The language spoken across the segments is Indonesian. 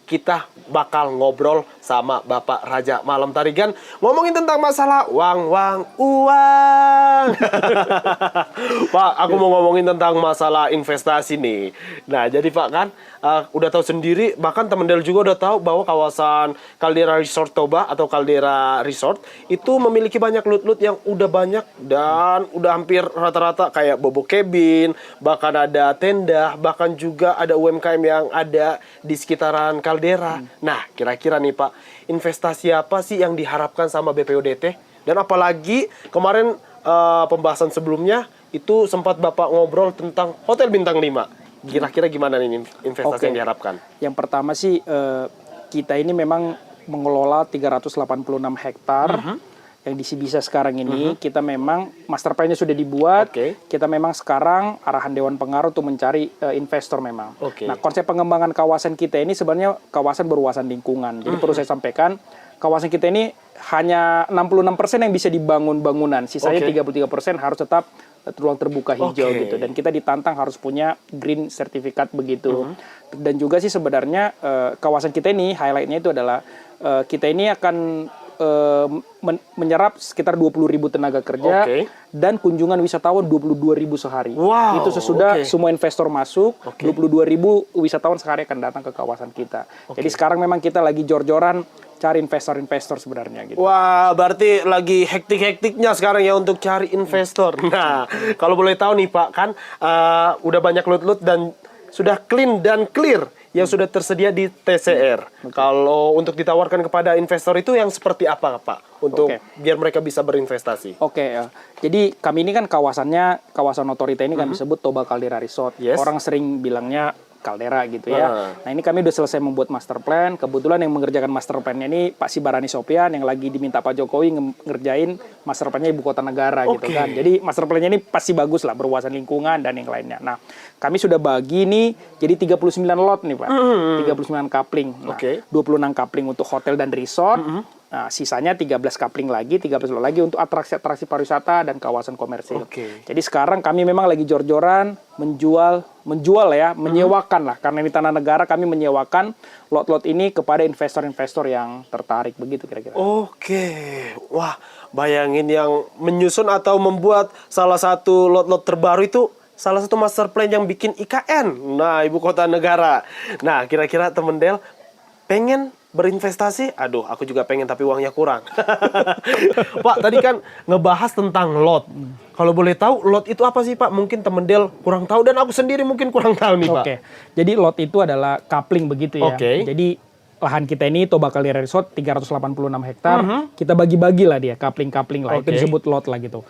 kita bakal ngobrol sama Bapak Raja Malam Tarigan ngomongin tentang masalah uang. Pak, aku mau ngomongin tentang masalah investasi nih. Nah, jadi Pak kan udah tahu sendiri, bahkan teman Del juga udah tahu bahwa kawasan Caldera Resort Toba atau Caldera Resort itu memiliki banyak loot-loot yang udah banyak dan udah hampir rata-rata kayak bobo cabin, bahkan ada tenda, bahkan juga ada UMKM yang ada di sekitaran Caldera. Nah, kira-kira nih Pak, investasi apa sih yang diharapkan sama BPODT? Dan apalagi kemarin pembahasan sebelumnya itu sempat Bapak ngobrol tentang Hotel Bintang 5. Kira-kira gimana nih investasi yang diharapkan? Yang pertama sih kita ini memang mengelola 386 hektar yang di Sibisa sekarang ini. Kita memang master plan-nya sudah dibuat. Kita memang sekarang arahan Dewan Pengarah untuk mencari investor memang. Nah, konsep pengembangan kawasan kita ini sebenarnya kawasan berwawasan lingkungan. Jadi perlu saya sampaikan, kawasan kita ini hanya 66% yang bisa dibangun bangunan. Sisanya 33% harus tetap ruang terbuka hijau gitu. Dan kita ditantang harus punya green sertifikat begitu. Dan juga sih sebenarnya kawasan kita ini highlight-nya itu adalah kita ini akan menyerap sekitar 20.000 tenaga kerja dan kunjungan wisatawan 22.000 sehari. Itu sesudah semua investor masuk, 22.000 wisatawan sehari akan datang ke kawasan kita. Jadi sekarang memang kita lagi jor-joran cari investor-investor sebenarnya gitu. Wah, berarti lagi hektik-hektiknya sekarang ya untuk cari investor. Nah, kalau boleh tahu nih Pak, kan udah banyak loot-loot dan sudah clean dan clear yang sudah tersedia di TCR. Kalau untuk ditawarkan kepada investor itu yang seperti apa Pak? Untuk biar mereka bisa berinvestasi. Jadi kami ini kan kawasan otorita ini kami sebut Toba Caldera Resort. Orang sering bilangnya Caldera gitu ya. Nah, ini kami udah selesai membuat master plan. Kebetulan yang mengerjakan master plan-nya ini Pak Sibarani Sopian yang lagi diminta Pak Jokowi ngerjain master plan-nya Ibu Kota Negara gitu kan. Jadi master plan-nya ini pasti bagus lah, berwawasan lingkungan dan yang lainnya. Nah, kami sudah bagi nih jadi 39 lot nih Pak. 39 coupling. Nah, 26 coupling untuk hotel dan resort. Nah, sisanya 13 coupling lagi, 13 lot lagi untuk atraksi-atraksi pariwisata dan kawasan komersil. Jadi sekarang kami memang lagi jor-joran menjual ya, menyewakan lah. Karena ini tanah negara, kami menyewakan lot-lot ini kepada investor-investor yang tertarik begitu kira-kira. Wah, bayangin yang menyusun atau membuat salah satu lot-lot terbaru itu salah satu master plan yang bikin IKN. Nah, Ibu Kota Negara. Nah, kira-kira temen Del pengen berinvestasi? Aduh, aku juga pengen tapi uangnya kurang. Pak, tadi kan ngebahas tentang lot. Kalau boleh tahu, lot itu apa sih Pak? Mungkin temen Del kurang tahu dan aku sendiri mungkin kurang tahu nih Pak. Jadi lot itu adalah coupling begitu ya. Jadi lahan kita ini Toba Caldera Resort 386 hektar. Kita bagi-bagi lah dia, coupling-coupling lah. Itu disebut lot lah gitu.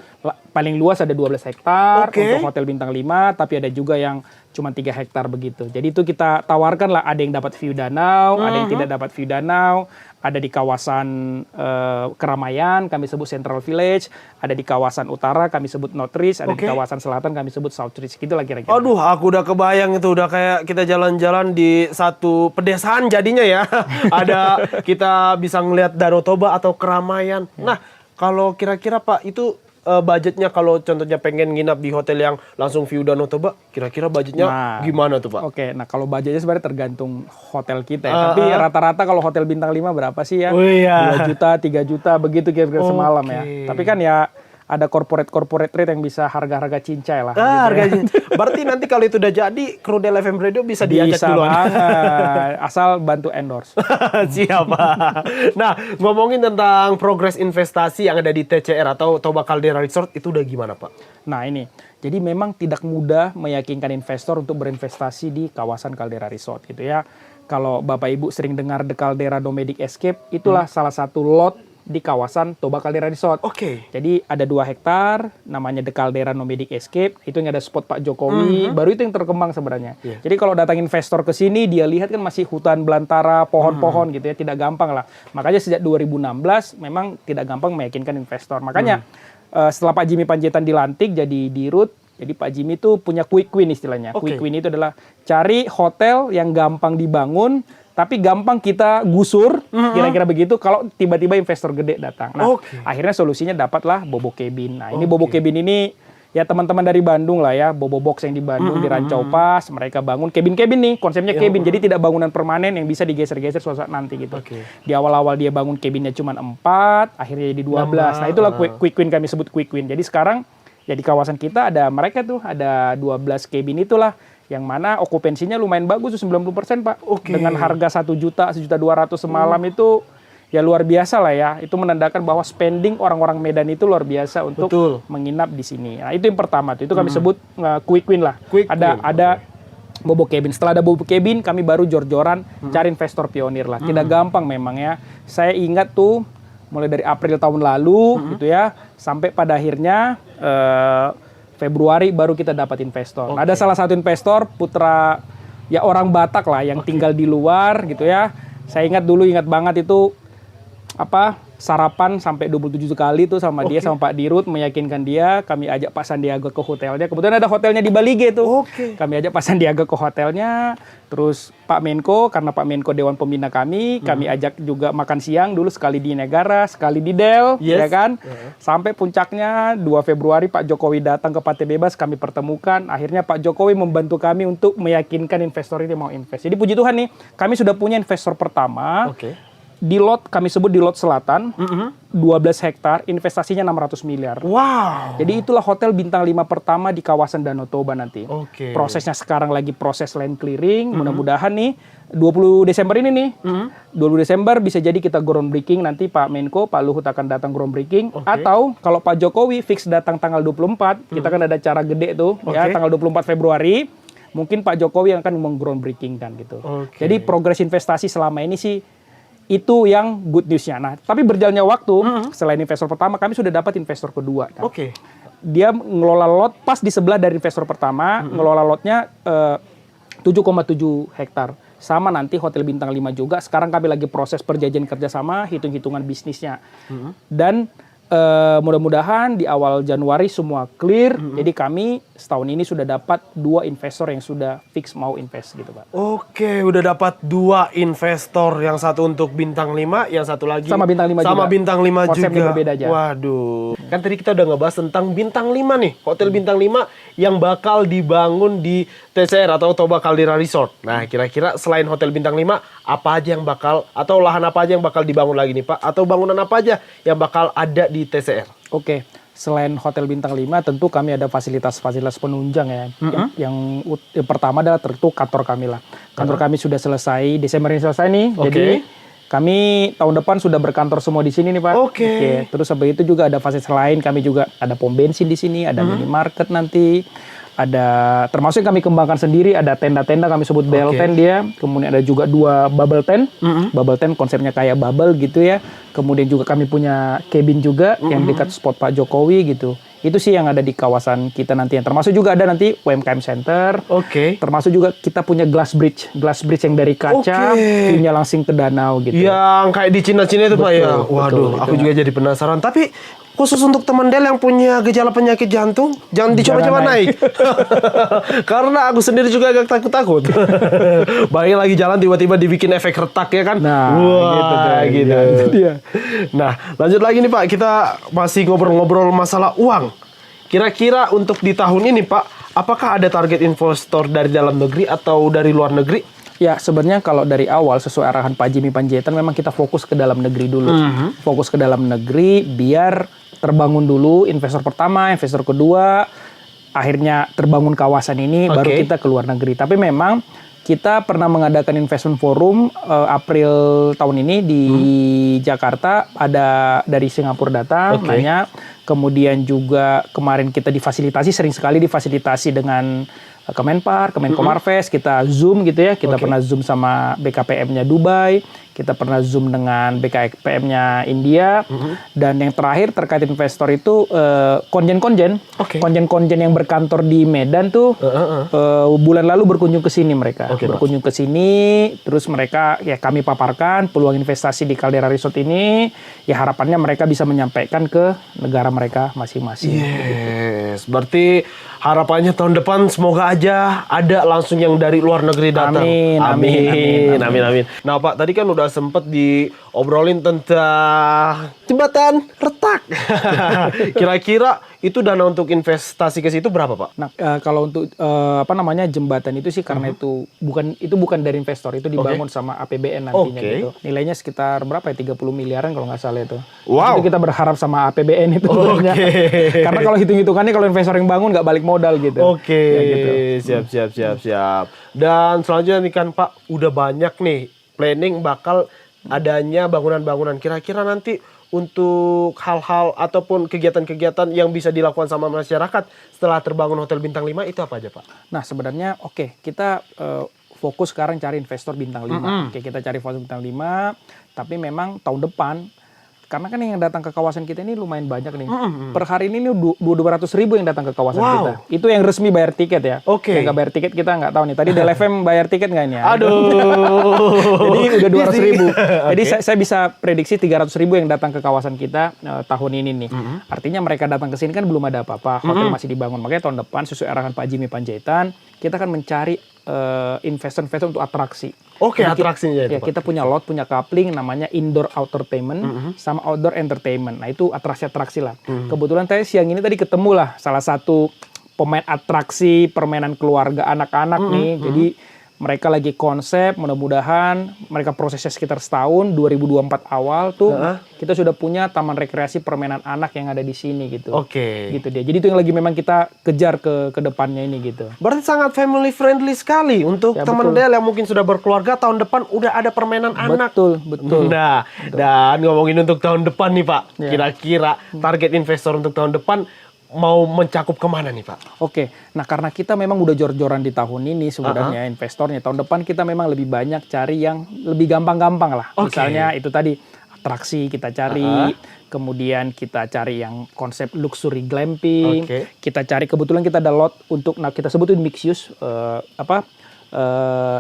Paling luas ada 12 hektar untuk Hotel Bintang 5, tapi ada juga yang cuma 3 hektar begitu. Jadi itu kita tawarkan lah, ada yang dapat view danau, ada yang tidak dapat view danau, ada di kawasan keramaian, kami sebut Central Village, ada di kawasan utara, kami sebut North-Ridge, ada di kawasan selatan, kami sebut South-Ridge, gitu lah kira-kira. Aduh, aku udah kebayang itu, udah kayak kita jalan-jalan di satu pedesaan jadinya ya. Ada, kita bisa ngelihat Danau Toba atau keramaian. Nah, kalau kira-kira Pak, itu budgetnya kalau contohnya pengen nginap di hotel yang langsung view Danau Toba, kira-kira budgetnya gimana tuh Pak? Nah kalau budgetnya sebenarnya tergantung hotel kita ya. Tapi rata-rata kalau hotel bintang 5 berapa sih ya? 2 juta, 3 juta begitu kira-kira semalam ya. Tapi kan ya ada corporate rate yang bisa harga-harga cincai lah. Gitu. Berarti nanti kalau itu udah jadi, kru Del FM Radio bisa diajak duluan. Asal bantu endorse. Siap Pak. Nah, ngomongin tentang progres investasi yang ada di TCR atau Toba Caldera Resort, itu udah gimana Pak? Nah ini, jadi memang tidak mudah meyakinkan investor untuk berinvestasi di kawasan Caldera Resort gitu ya. Kalau Bapak Ibu sering dengar The Caldera Nomadic Escape, itulah salah satu lot di kawasan Toba Caldera Resort. Jadi ada 2 hektar, namanya The Caldera Nomadic Escape, itu yang ada spot Pak Jokowi, baru itu yang terkembang sebenarnya. Jadi kalau datang investor ke sini, dia lihat kan masih hutan belantara, pohon-pohon gitu ya, tidak gampang lah. Makanya sejak 2016 memang tidak gampang meyakinkan investor. Makanya setelah Pak Jimmy Panjaitan dilantik jadi dirut, jadi Pak Jimmy itu punya quick win istilahnya. Quick win itu adalah cari hotel yang gampang dibangun, tapi gampang kita gusur, kira-kira begitu kalau tiba-tiba investor gede datang. Nah, akhirnya solusinya dapatlah bobo cabin. Nah, ini bobo cabin ini ya teman-teman dari Bandung lah ya, Bobo Box yang di Bandung, di Rancau Pas, mereka bangun cabin-cabin nih, konsepnya cabin, jadi tidak bangunan permanen yang bisa digeser-geser suatu saat nanti gitu. Di awal-awal dia bangun cabinnya cuma 4, akhirnya jadi 12. Nah itulah quick win, kami sebut quick win. Jadi sekarang ya di kawasan kita ada mereka tuh, ada 12 cabin itulah, yang mana okupansinya lumayan bagus tuh 90% Pak. Dengan harga 1 juta, 1.200.000 semalam itu ya luar biasa lah ya. Itu menandakan bahwa spending orang-orang Medan itu luar biasa untuk menginap di sini. Nah, itu yang pertama tuh. Itu kami sebut quick win lah. Ada Bobo Cabin. Setelah ada Bobo Cabin, kami baru jor-joran cari investor pionir lah. Tidak gampang memang ya. Saya ingat tuh mulai dari April tahun lalu gitu ya, sampai pada akhirnya Februari baru kita dapat investor. Nah, ada salah satu investor putra ya orang Batak lah yang tinggal di luar gitu ya. Saya ingat banget itu sarapan sampai 27 kali tuh sama dia, sama Pak Dirut, meyakinkan dia. Kami ajak Pak Sandiaga ke hotelnya. Kebetulan ada hotelnya di Balige tuh. Kami ajak Pak Sandiaga ke hotelnya. Terus Pak Menko, karena Pak Menko Dewan Pembina kami ajak juga makan siang dulu, sekali di Negara, sekali di Del, ya kan? Sampai puncaknya 2 Februari Pak Jokowi datang ke Pantai Bebas, kami pertemukan. Akhirnya Pak Jokowi membantu kami untuk meyakinkan investor ini mau invest. Jadi puji Tuhan nih, kami sudah punya investor pertama. Di lot, kami sebut di lot selatan, 12 hektar, investasinya 600 miliar. Wow. Jadi itulah hotel bintang 5 pertama di kawasan Danau Toba nanti. Prosesnya sekarang lagi proses land clearing, mudah-mudahan nih 20 Desember ini nih, 20 Desember bisa jadi kita groundbreaking, nanti Pak Menko, Pak Luhut akan datang groundbreaking, atau kalau Pak Jokowi fix datang tanggal 24, kita kan ada acara gede tuh, ya tanggal 24 Februari, mungkin Pak Jokowi yang akan meng-groundbreaking kan gitu. Jadi progres investasi selama ini sih, itu yang good news-nya. Nah, tapi berjalannya waktu, selain investor pertama, kami sudah dapat investor kedua. Kan? Dia ngelola lot pas di sebelah dari investor pertama, ngelola lotnya 7,7 hektar. Sama nanti hotel bintang 5 juga. Sekarang kami lagi proses perjanjian kerjasama, hitung-hitungan bisnisnya. Dan mudah-mudahan di awal Januari semua clear. Jadi kami setahun ini sudah dapat 2 investor yang sudah fix mau invest gitu Pak. Udah dapat 2 investor, yang satu untuk bintang 5, yang satu lagi sama bintang 5 sama juga. Bintang 5 konsepnya juga. Berbeda aja. Waduh. Kan tadi kita udah ngebahas tentang bintang 5 nih, hotel bintang 5 yang bakal dibangun di TCR atau Toba Caldera Resort. Nah, kira-kira selain hotel bintang 5, apa aja yang bakal, atau lahan apa aja yang bakal dibangun lagi nih Pak? Atau bangunan apa aja yang bakal ada di TCR? Selain hotel bintang 5, tentu kami ada fasilitas-fasilitas penunjang ya. Yang pertama adalah tentu kantor kami lah. Kantor kami sudah selesai, Desember ini selesai nih. Jadi kami tahun depan sudah berkantor semua di sini nih Pak. Terus habis itu juga ada fasilitas lain, kami juga ada pom bensin di sini, ada minimarket nanti. Ada termasuk yang kami kembangkan sendiri, ada tenda-tenda kami sebut bell tent dia. Kemudian ada juga 2 bubble tent. Bubble tent konsepnya kayak bubble gitu ya. Kemudian juga kami punya cabin juga yang dekat spot Pak Jokowi gitu. Itu sih yang ada di kawasan kita nanti. Termasuk juga ada nanti UMKM Center. Termasuk juga kita punya glass bridge yang dari kaca punya langsung ke danau gitu. Yang kayak di Cina-Cina itu Pak ya. Waduh, aku juga jadi penasaran. Tapi khusus untuk teman Del yang punya gejala penyakit jantung, jangan dicoba-coba naik. Karena aku sendiri juga agak takut-takut. Bayangin lagi jalan tiba-tiba dibikin efek retak ya kan. Nah, gitu. Nah, lanjut lagi nih Pak. Kita masih ngobrol-ngobrol masalah uang. Kira-kira untuk di tahun ini Pak, apakah ada target investor dari dalam negeri atau dari luar negeri? Ya, sebenarnya kalau dari awal sesuai arahan Pak Jimmy Panjaitan memang kita fokus ke dalam negeri dulu. Fokus ke dalam negeri biar terbangun dulu investor pertama, investor kedua, akhirnya terbangun kawasan ini, baru kita ke luar negeri. Tapi memang kita pernah mengadakan investment forum April tahun ini di Jakarta, ada dari Singapura datang, nanya. Kemudian juga kemarin kita difasilitasi, sering sekali difasilitasi dengan Kemenpar, Kemenko Marves, kita Zoom gitu ya. Kita pernah Zoom sama BKPM-nya Dubai, kita pernah Zoom dengan BKPM-nya India, dan yang terakhir terkait investor itu konjen-konjen yang berkantor di Medan tuh bulan lalu berkunjung ke sini mereka. Berkunjung ke sini, terus mereka ya kami paparkan peluang investasi di Caldera Resort ini, ya harapannya mereka bisa menyampaikan ke negara mereka masing-masing. Berarti harapannya tahun depan semoga aja ada langsung yang dari luar negeri datang. Amin. Nah Pak, tadi kan udah sempet diobrolin tentang jembatan retak. Kira-kira itu dana untuk investasi ke situ berapa, Pak? Nah, kalau untuk jembatan itu sih karena itu bukan dari investor, itu dibangun sama APBN nantinya gitu. Nilainya sekitar berapa ya? 30 miliaran kalau nggak salah itu. Wow. Itu kita berharap sama APBN itu. Karena kalau hitung-hitungannya kalau investor yang bangun nggak balik modal gitu. Ya, gitu. Siap. Dan selanjutnya nih kan Pak, udah banyak nih planning bakal adanya bangunan-bangunan. Kira-kira nanti untuk hal-hal ataupun kegiatan-kegiatan yang bisa dilakukan sama masyarakat setelah terbangun Hotel Bintang 5 itu apa aja, Pak? Nah, sebenarnya kita fokus sekarang cari investor bintang 5. Kita cari investor bintang 5, tapi memang tahun depan karena kan yang datang ke kawasan kita ini lumayan banyak nih. Per hari ini 200.000 yang datang ke kawasan kita. Itu yang resmi bayar tiket ya. Yang nggak bayar tiket kita nggak tahu nih. Tadi Del FM bayar tiket nggak ini? Aduh. Jadi udah 200.000. Jadi saya bisa prediksi 300.000 yang datang ke kawasan kita tahun ini nih. Artinya mereka datang ke sini kan belum ada apa-apa. Hotel masih dibangun. Makanya tahun depan sesuai arahan Pak Jimmy Panjaitan, kita akan mencari investor-investor untuk atraksi. Atraksinya itu. Ya, kita punya lot, punya coupling namanya indoor entertainment sama outdoor entertainment. Nah, itu atraksi-atraksi lah. Kebetulan saya siang ini tadi ketemu lah salah satu pemain atraksi permainan keluarga anak-anak nih. Jadi mereka lagi konsep, mudah-mudahan mereka prosesnya sekitar setahun, 2024 awal tuh kita sudah punya taman rekreasi permainan anak yang ada di sini gitu. Gitu dia. Jadi itu yang lagi memang kita kejar ke depannya ini gitu. Berarti sangat family friendly sekali untuk teman Del yang mungkin sudah berkeluarga, tahun depan udah ada permainan anak. Betul. Nah, dan ngomongin untuk tahun depan nih Pak, kira-kira target investor untuk tahun depan mau mencakup kemana nih Pak? Nah karena kita memang udah jor-joran di tahun ini sebenarnya investornya. Tahun depan kita memang lebih banyak cari yang lebih gampang-gampang lah. Misalnya itu tadi atraksi kita cari, kemudian kita cari yang konsep luxury glamping. Kita cari kebetulan kita ada lot untuk kita sebutin mixed use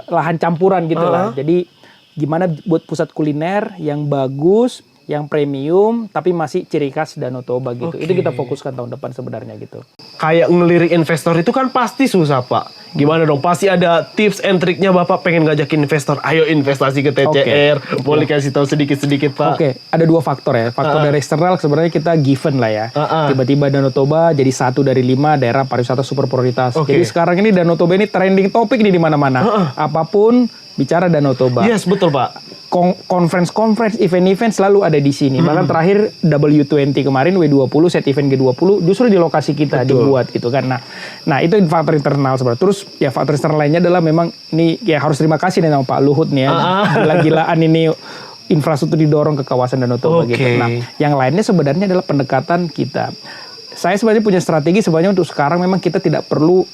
lahan campuran gitu lah. Jadi gimana buat pusat kuliner yang bagus, yang premium tapi masih ciri khas Danau Toba gitu. Itu kita fokuskan tahun depan sebenarnya gitu. Kayak ngelirik investor itu kan pasti susah Pak. Gimana dong? Pasti ada tips and triknya Bapak pengen ngajakin investor. Ayo investasi ke TCR. Boleh kasih tahu sedikit-sedikit Pak? Ada dua faktor ya. Faktor dari eksternal sebenarnya kita given lah ya. Tiba-tiba Danau Toba jadi 1 dari 5 daerah pariwisata super prioritas. Jadi sekarang ini Danau Toba ini trending topik nih di mana-mana. Apapun bicara Danau Toba. Yes, betul Pak. Conference, event-event selalu ada di sini. Bahkan terakhir W20 kemarin, W20, set event G20 justru di lokasi kita dibuat gitu kan. Nah itu faktor internal sebenarnya. Terus ya faktor eksternal lainnya adalah memang ini ya harus terima kasih nih sama Pak Luhut nih ya. Gila-gilaan ini infrastruktur didorong ke kawasan Danau Toba gitu. Nah yang lainnya sebenarnya adalah pendekatan kita. Saya sebenarnya punya strategi sebenarnya untuk sekarang memang kita tidak perlu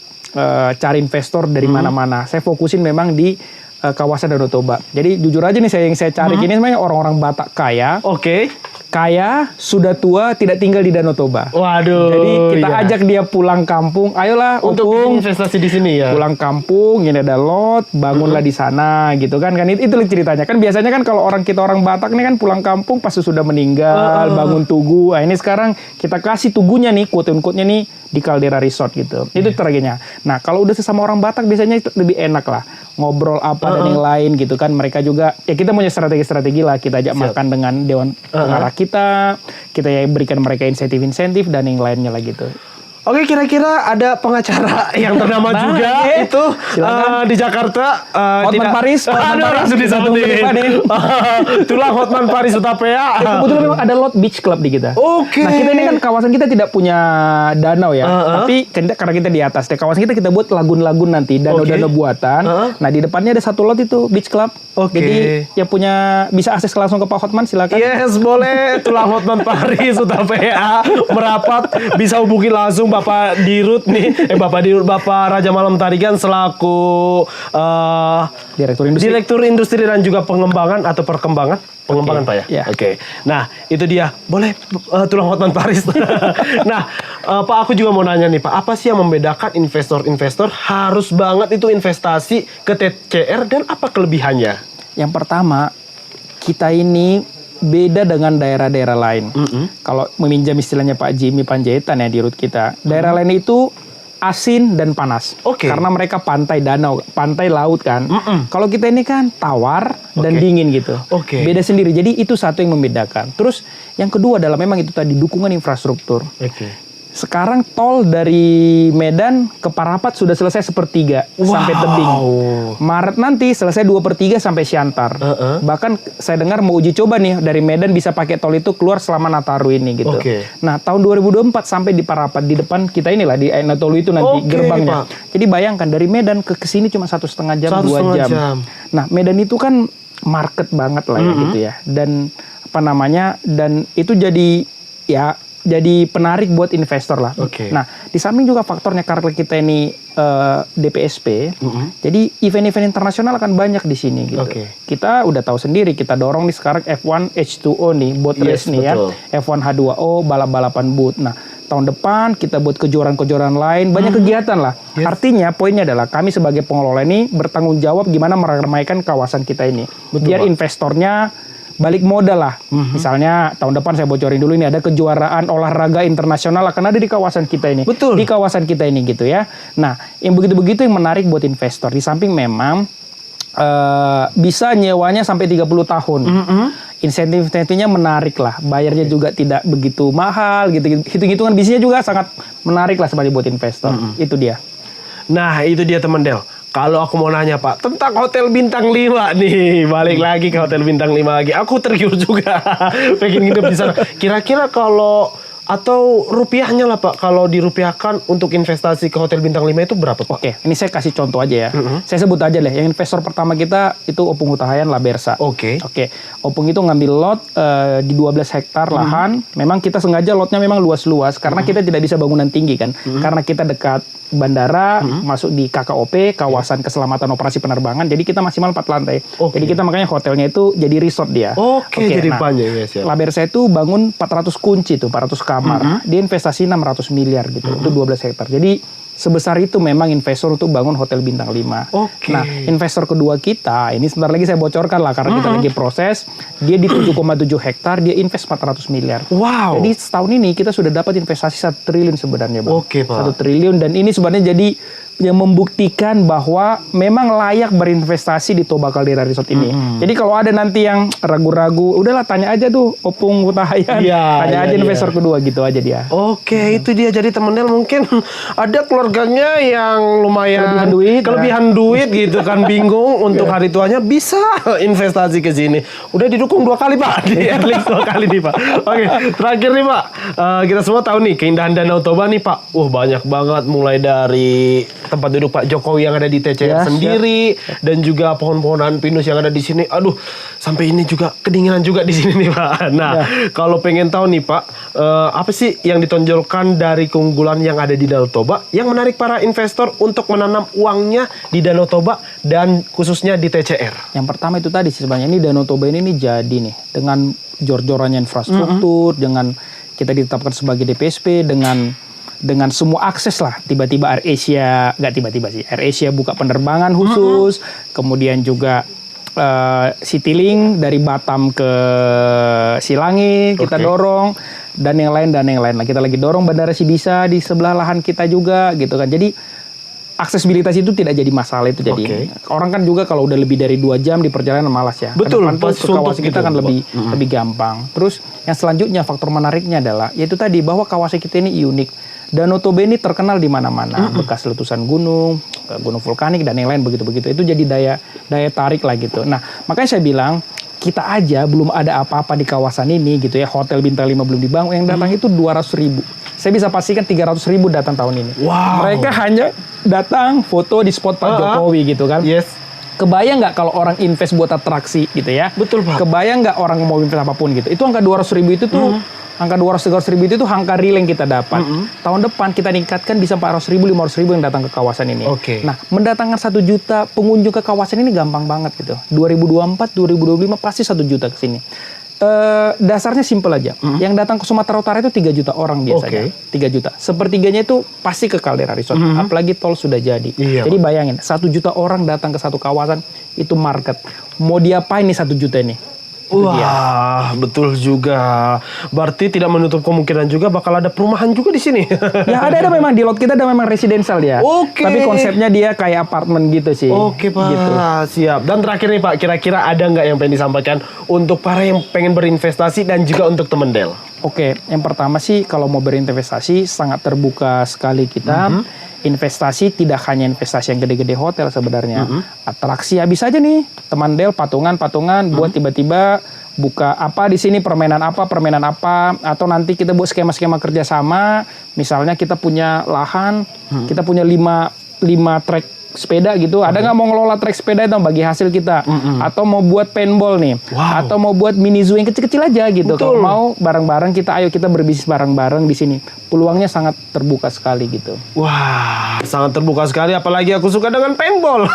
cari investor dari mana-mana. Saya fokusin memang di kawasan Danau Toba. Jadi jujur aja nih yang saya cari ini sebenarnya orang-orang Batak kaya. Kaya, sudah tua, tidak tinggal di Danau Toba. Waduh. Jadi kita ajak dia pulang kampung. Ayolah untuk investasi di sini ya. Pulang kampung, ini ada lot, bangunlah di sana gitu kan. Itu ceritanya. Kan biasanya kan kalau orang Batak nih kan pulang kampung pasti sudah meninggal, bangun tugu. Ini sekarang kita kasih tugunya nih, quote-unquote-nya nih di Caldera Resort gitu. Itu strateginya. Nah, kalau udah sesama orang Batak biasanya lebih enak lah. Ngobrol apa dan yang lain gitu kan. Mereka juga ya kita punya strategi-strategi lah. Kita ajak makan dengan dewan pengarah kita ya berikan mereka insentif dan yang lainnya lah gitu. Oke, kira-kira ada pengacara yang ternama juga itu di Jakarta. Hotman Paris. Langsung disebutin. Tulang Hotman Paris Utapea. Kebetulan memang ada lot beach club di kita. Nah kita ini kan kawasan kita tidak punya danau ya. Tapi karena kita di atas. Kawasan kita buat lagun-lagun nanti. Danau-danau buatan. Nah di depannya ada satu lot itu beach club. Jadi yang punya bisa akses langsung ke Pak Hotman silakan. Yes, boleh. Tulang Hotman Paris Utapea merapat. Bisa hubungi langsung Bapak Dirut nih, Bapak Raja Malam Tarigan selaku Direktur Industri dan juga pengembangan atau pengembangan Pak ya. Nah itu dia, boleh Tulang Hotman Paris. Nah Pak aku juga mau nanya nih Pak, apa sih yang membedakan investor harus banget itu investasi ke TCR dan apa kelebihannya? Yang pertama kita ini beda dengan daerah-daerah lain. Kalau meminjam istilahnya Pak Jimmy Panjaitan ya di root kita, daerah lain itu asin dan panas. Karena mereka pantai danau, pantai laut kan. Kalau kita ini kan tawar dan dingin gitu. Beda sendiri. Jadi itu satu yang membedakan. Terus yang kedua adalah memang itu tadi dukungan infrastruktur. Sekarang tol dari Medan ke Parapat sudah selesai 1/3 sampai Tebing. Maret nanti selesai 2/3 sampai Siantar. Bahkan saya dengar mau uji coba nih dari Medan bisa pakai tol itu keluar selama Nataru ini gitu. Nah tahun 2024 sampai di Parapat di depan kita inilah di Ainatolu itu nanti gerbangnya. Pak. Jadi bayangkan dari Medan ke sini cuma 1,5 jam, 2 jam. Nah Medan itu kan market banget lah ya gitu ya. Dan apa namanya? Dan itu jadi penarik buat investor lah. Nah, di samping juga faktornya karena kita ini DPSP, jadi event-event internasional akan banyak di sini gitu. Kita udah tahu sendiri, kita dorong nih sekarang F1 H2O nih, boat race nih ya, F1 H2O, balap-balapan boat. Nah, tahun depan kita buat kejuaraan-kejuaraan lain, banyak kegiatan lah. Artinya poinnya adalah kami sebagai pengelola ini bertanggung jawab gimana meramaikan kawasan kita ini. Biar investornya balik modal lah. Misalnya tahun depan saya bocorin dulu ini ada kejuaraan olahraga internasional akan ada di kawasan kita ini. Di kawasan kita ini gitu ya. Nah, yang begitu-begitu yang menarik buat investor. Di samping memang bisa nyewanya sampai 30 tahun. Insentif-insentifnya menarik lah. Bayarnya juga tidak begitu mahal gitu. Hitung-hitungan bisnisnya juga sangat menarik lah sebagai buat investor. Itu dia. Nah, itu dia teman Del. Kalau aku mau nanya Pak, tentang Hotel Bintang 5 nih, balik lagi ke Hotel Bintang 5 lagi. Aku tergiur juga, pengen nginep di sana. Kira-kira kalau, atau rupiahnya lah Pak, kalau dirupiahkan untuk investasi ke Hotel Bintang 5 itu berapa Pak? Oke, ini saya kasih contoh aja ya. Saya sebut aja deh, yang investor pertama kita itu Opung Hutahayan Labersa. Oke, Opung itu ngambil lot di 12 hektar lahan. Memang kita sengaja lotnya memang luas-luas, karena kita tidak bisa bangunan tinggi kan. Karena kita dekat bandara, masuk di KKOP, kawasan keselamatan operasi penerbangan, jadi kita maksimal 4 lantai. Jadi kita makanya hotelnya itu jadi resort dia. Jadi banyak ya. Labersa itu bangun 400 kunci tuh, 400 kamar. Dia investasi 600 miliar gitu, itu 12 hektar. Jadi sebesar itu memang investor untuk bangun Hotel Bintang 5. Nah, investor kedua kita, ini sebentar lagi saya bocorkan lah karena kita lagi proses, dia di 7,7 hektar, dia invest 400 miliar. Jadi setahun ini kita sudah dapat investasi 1 triliun sebenarnya Bang. 1 triliun, dan ini sebenarnya jadi yang membuktikan bahwa memang layak berinvestasi di Toba Caldera Resort ini. Jadi kalau ada nanti yang ragu-ragu, udahlah tanya aja tuh Opung Hutahayan, tanya aja investor kedua gitu aja dia. Itu dia. Jadi temen Del mungkin ada keluarganya yang lumayan kelebihan duit gitu kan, bingung untuk hari tuanya, bisa investasi ke sini. Udah didukung 2 kali Pak, at least 2 kali nih Pak. Terakhir nih Pak, kita semua tahu nih keindahan Danau Toba nih Pak. Banyak banget, mulai dari tempat duduk Pak Jokowi yang ada di TCR sendiri, dan juga pohon-pohonan pinus yang ada di sini. Aduh, sampai ini juga kedinginan juga di sini nih Pak. Nah, kalau pengen tahu nih Pak, apa sih yang ditonjolkan dari keunggulan yang ada di Danau Toba yang menarik para investor untuk menanam uangnya di Danau Toba dan khususnya di TCR? Yang pertama itu tadi sebenarnya ini Danau Toba ini jadi nih dengan jor-jorannya infrastruktur, dengan kita ditetapkan sebagai DPSP, dengan semua akses lah, tiba-tiba AirAsia, nggak tiba-tiba sih, AirAsia buka penerbangan khusus, kemudian juga Citylink dari Batam ke Silangi kita dorong, dan yang lain lah. Kita lagi dorong Bandara Sibisa di sebelah lahan kita juga gitu kan. Jadi aksesibilitas itu tidak jadi masalah itu. Jadi orang kan juga kalau udah lebih dari 2 jam di perjalanan malas ya. Betul, pas kawasan kita kan lebih gampang. Terus yang selanjutnya faktor menariknya adalah yaitu tadi bahwa kawasan kita ini unik. Danau Toba ini terkenal di mana-mana, bekas letusan gunung vulkanik dan yang lain begitu-begitu. Itu jadi daya tarik lah gitu. Nah, makanya saya bilang kita aja belum ada apa-apa di kawasan ini gitu ya. Hotel Bintang 5 belum dibangun, yang datang itu 200.000. Saya bisa pastikan 300.000 datang tahun ini. Mereka hanya datang foto di spot Pak Jokowi gitu kan. Kebayang nggak kalau orang invest buat atraksi gitu ya? Betul Pak. Kebayang nggak orang mau invest apapun gitu? Itu angka 200.000 itu tuh angka 200-300 ribu itu tuh angka real yang kita dapat. Tahun depan kita tingkatkan bisa 400 ribu, 500 ribu yang datang ke kawasan ini. Nah, mendatangkan 1 juta pengunjung ke kawasan ini gampang banget gitu. 2024, 2025 pasti 1 juta ke sini. Dasarnya simpel aja. Yang datang ke Sumatera Utara itu 3 juta orang biasanya. 3 juta. Sepertiganya itu pasti ke Caldera Resort. Apalagi tol sudah jadi. Jadi bayangin, 1 juta orang datang ke satu kawasan, itu market. Mau diapain nih 1 juta ini? Itu dia. Wah, betul juga. Berarti tidak menutup kemungkinan juga bakal ada perumahan juga di sini. Ya ada memang di lot kita ada memang residensial dia. Oke. Tapi konsepnya dia kayak apartemen gitu sih. Oke Pak, Gitu. siap. Dan terakhir nih Pak, kira-kira ada nggak yang pengen disampaikan untuk para yang pengen berinvestasi dan juga untuk teman Del? Oke, yang pertama sih kalau mau berinvestasi sangat terbuka sekali kita. Investasi tidak hanya investasi yang gede-gede hotel sebenarnya. Atraksi ya bisa aja nih, teman Del patungan buat tiba-tiba buka apa di sini permainan apa atau nanti kita buat skema-skema kerjasama. Misalnya kita punya lahan, kita punya 5 trek sepeda gitu, ada nggak mau ngelola trek sepeda itu bagi hasil kita, atau mau buat paintball nih, atau mau buat mini zoo yang kecil-kecil aja gitu. Kalau mau bareng-bareng ayo kita berbisnis bareng-bareng di sini. Peluangnya sangat terbuka sekali gitu. Wah, sangat terbuka sekali. Apalagi aku suka dengan paintball.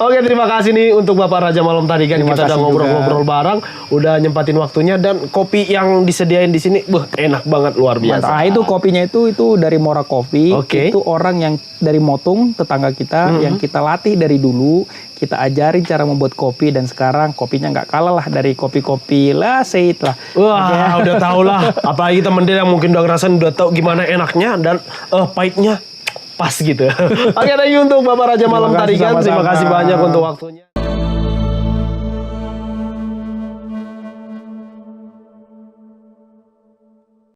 Oke, terima kasih nih untuk Bapak Raja Malam tadi kan Terima kita udah kasih ngobrol-ngobrol bareng, udah nyempatin waktunya dan kopi yang disediain di sini, enak banget luar biasa. Nah, itu kopinya itu dari Mora Coffee. Oke. Itu orang yang dari Motung, tetangga kita yang kita latih dari dulu. Kita ajarin cara membuat kopi dan sekarang kopinya nggak kalah lah dari kopi-kopi lah Said lah. Wah, udah tau lah. Apalagi temen dia yang mungkin udah ngerasain, udah tahu gimana enaknya dan pahitnya pas gitu. Oke, thank you untuk Bapak Raja Malam tadi kan. Terima kasih banyak untuk waktunya.